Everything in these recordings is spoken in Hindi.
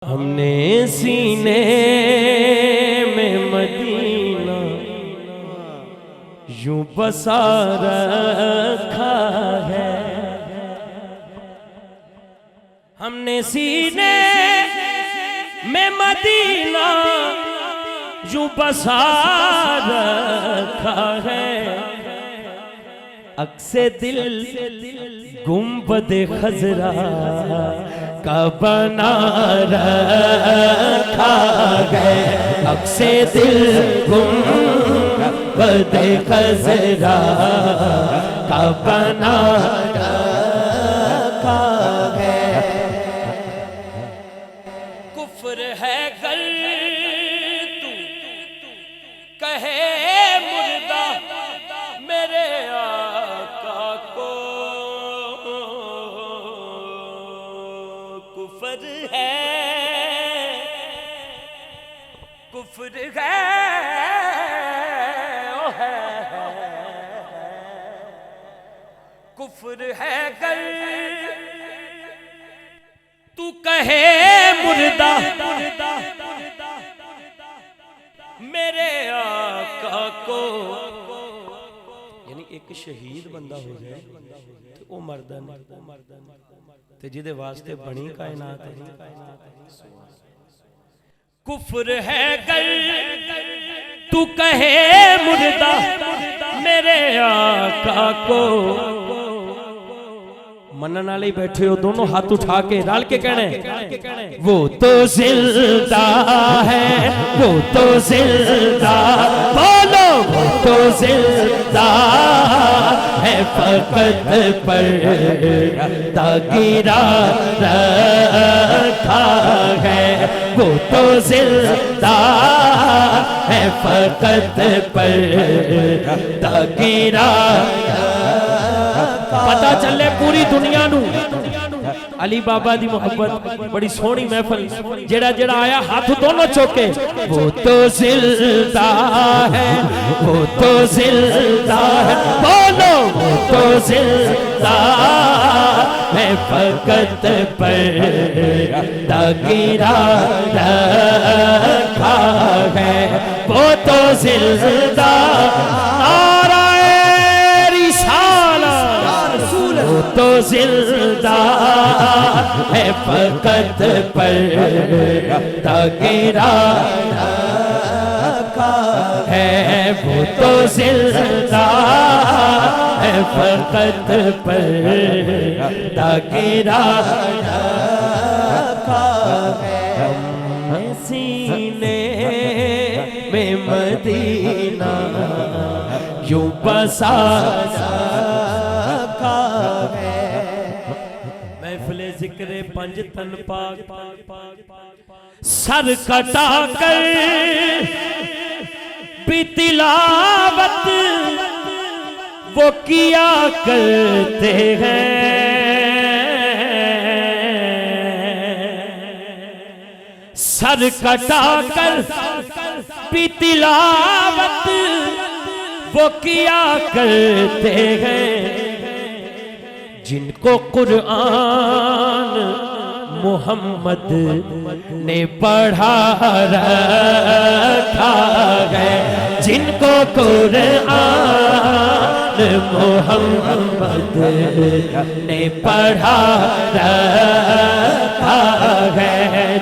हमने सीने में मदीना यूं बसा रखा है। हमने सीने में मदीना यूं बसा रखा है। अक्से दिल गुंबद खजरा का बना रखा है। अक्से दिल गुंबद खजरा का बना रखा है। कुफ्र है गर तू कहे मुर्दा मेरे आका को। कुफ्र है ओ है कुफ्र है गर तू कहे मुर्दा मेरे आका को। यानी एक शहीद बंदा हो जाए तो वो मरदा नहीं, ते जिदे वास्ते बनी कायनात है। कुफ्र है गर तू कहे मुर्दा मेरे आका को। मनन वाले बैठे हो दोनों हाथ उठा के डाल के कहने वो तो जिंदा है, वो तो जिंदा, बोलो वो तो जिंदा है, फकत पर गिरा रखा है। वो तो जिंदा है, फकत पर गिरा। पता चले पूरी दुनिया नू अली बाबा दी मोहब्बत बड़ी सोहनी महफल। जेड़ा जेड़ा आया हाथ दोनों चौके। वो तो जिंदा है, वो तो जिंदा है, बोलो वो तो जिंदा है, फकत पर गिरा रखा है। वो तो जिंदा वो तो जिंदा है, फकत पर गिरा है। वो तो जिंदा है, फकत पर गिरा है। सीने में मदीना यूं बसा महफिले जिक्रे पंज तन पाक सर कटा कर भी तिलावत वो किया करते हैं। सर कटा कर भी तिलावत वो किया करते हैं। जिनको कुरान मोहम्मद ने पढ़ा रखा है। जिनको कुरान मोहम्मद ने पढ़ा रखा है।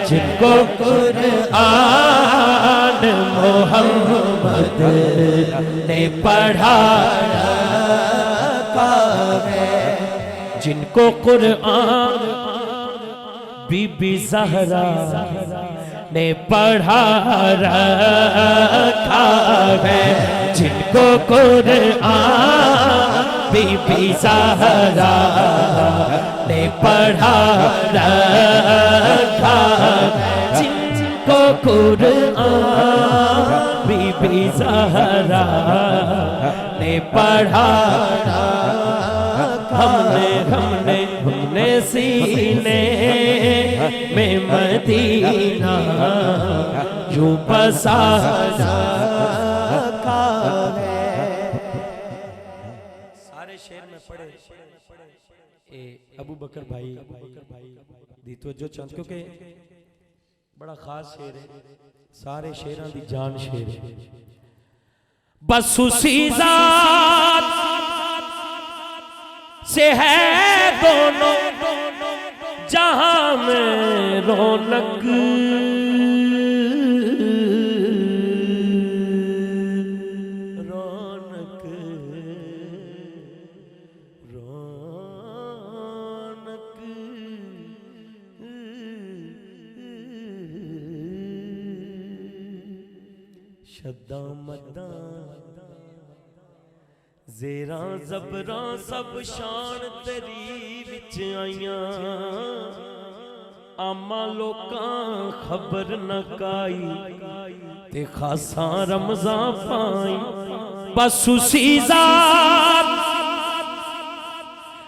जिनको कुरान मोहम्मद ने पढ़ा रखा है। जिनको कुरान बीबी ज़हरा ने पढ़ा रखा है। जिनको कुरान बीबी ज़हरा ने पढ़ा रखा है। जिनको कुरान बीबी ज़हरा ने पढ़ा हमने सीने में मदीना यूं बसा रखा है। सारे शेर में पढ़े अबू बकर भाई दी तवज्जो चांद, क्योंकि बड़ा खास शेर है, सारे शेरां दी जान शेर है। बस उसी ज़ात से है दोनों जहां में रौनक, रौनक रौनक शद्दा मद्दा ज़ेरा ज़बरा सब शान तेरी विच आइयां, आमा लोकां खबर न काई ते खासा रमज़ां पाई। बस उसी ज़ात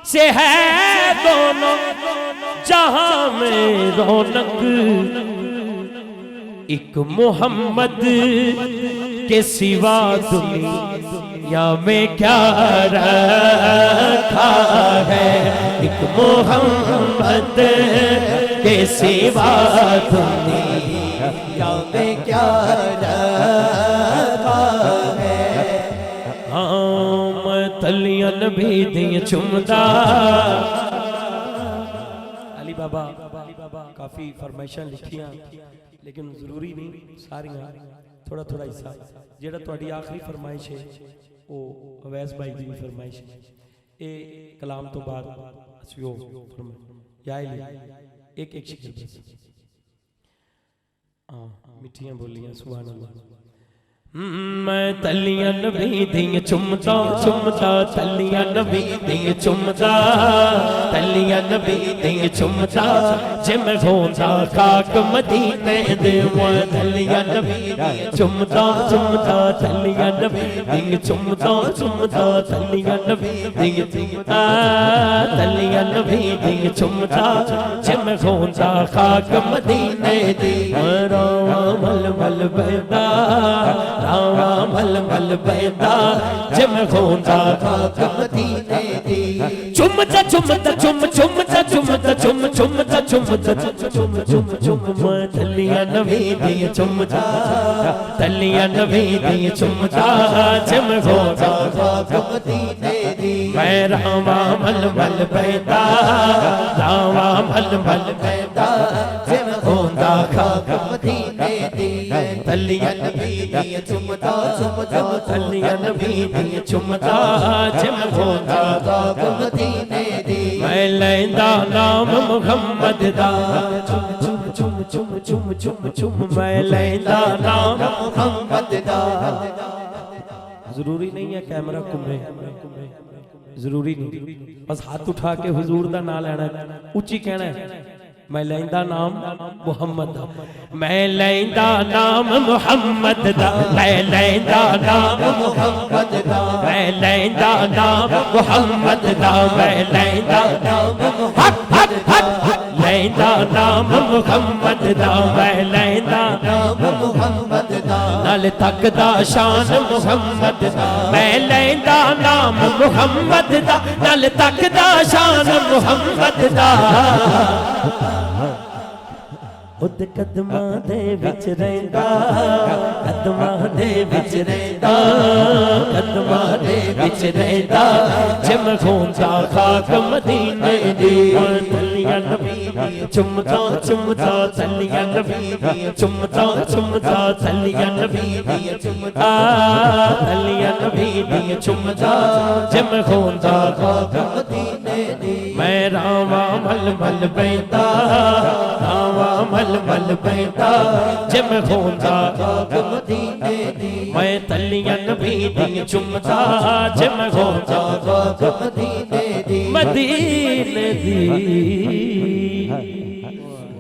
से है दोनों जहां में रौनक, एक मोहम्मद के सिवा दुनिया में क्या रखा है, एक मोहम्मद के सिवा दुनिया में क्या रखा है। हाँ मैं तलियां नबी दी चुमदा। अली बाबा काफी फरमाइशां लिखियां लेकिन जरूरी नहीं सारियां, थोड़ा थोड़ा हिस्सा। जेड़ा तुहाडी आखिरी फरमाइश है वो अवैस भाई की फरमाइश है, ये कलाम तो बाद असि वो एक एक शेर बस। हाँ मिठियां बोलियां सुभान अल्लाह। मैं तलियां नबी दी चुमदा चुमदा, तलियां नबी दी चुमदा, तलियां नबी दी चुमदा, जे मैं होंदा खाक मदीने दे। मैं तलियां नबी दी चुमदा चुमदा, तलियां नबी दी चुमदा चुमदा, तलियां नबी दी चुमदा, तलियां नबी दी चुमदा, जे मैं होंदा खाक मदीने दे। रावा मल मल बहदा, रावा मल मल बहदा, जम होंदा खाक मदीने दी। चुमदा चुमदा चुम चुमदा चुमदा चुम चुमदा चुमदा चुम चुम चुम, मैं तलियां नबी दी चुमदा, तलियां नबी दी चुमदा, जम होंदा खाक मदीने दी। मैं रावा मल मल बहदा, रावा मल मल बहदा, जम होंदा खाक मदीने दी। तलियां नबी दी चुमदा चुमदा, तलियां नबी दी चुमदा, जम होंदा खाक मदीने दी। मैं लैंदा नाम मुहम्मद दा, चुम चुम चुम चुम चुम चुम चुम, मैं लैंदा नाम मुहम्मद दा। जरूरी नहीं है कैमरा घूमे, जरूरी नहीं, बस हाथ उठा के हुजूर दा नाम लेना, उच्ची कहना है। मैं लैंदा नाम मुहम्मद दा, मैं लैंदा नाम मुहम्मद दा, मैं लैंदा नाम मुहम्मद दा, मैं लैंदा नाम मुहम्मद दा, मैं लैंदा नाम लैंदा नाम मुहम्मद दा, मैं लैंदा नाम मुहम्मद दा, नाल तकदा शान मुहम्मद दा। मैं लैंदा नाम मुहम्मद दा, नाल तकदा शान मुहम्मद दा। उद कदमां दे विच रहिंदा, कदमां दे विच रहिंदा, कदमां दे विच रहिंदा, जिम होंदा खाक मदीने दी। तलियां नबी दी चुमदा चुमदा, तलियां नबी दी चुमदा चुमदा, तलियां नबी दी चुमदा, तलियां नबी दी चुमदा, जिम होंदा खाक मदीने दी। मैं रावा मल मल बहदा, रावा मल मल बहदा, जिम होंदा खाक मदीने दी। मैं तलियां नबी दी चुमदा, जिम होंदा खाक मदीने दी, मदीने दी।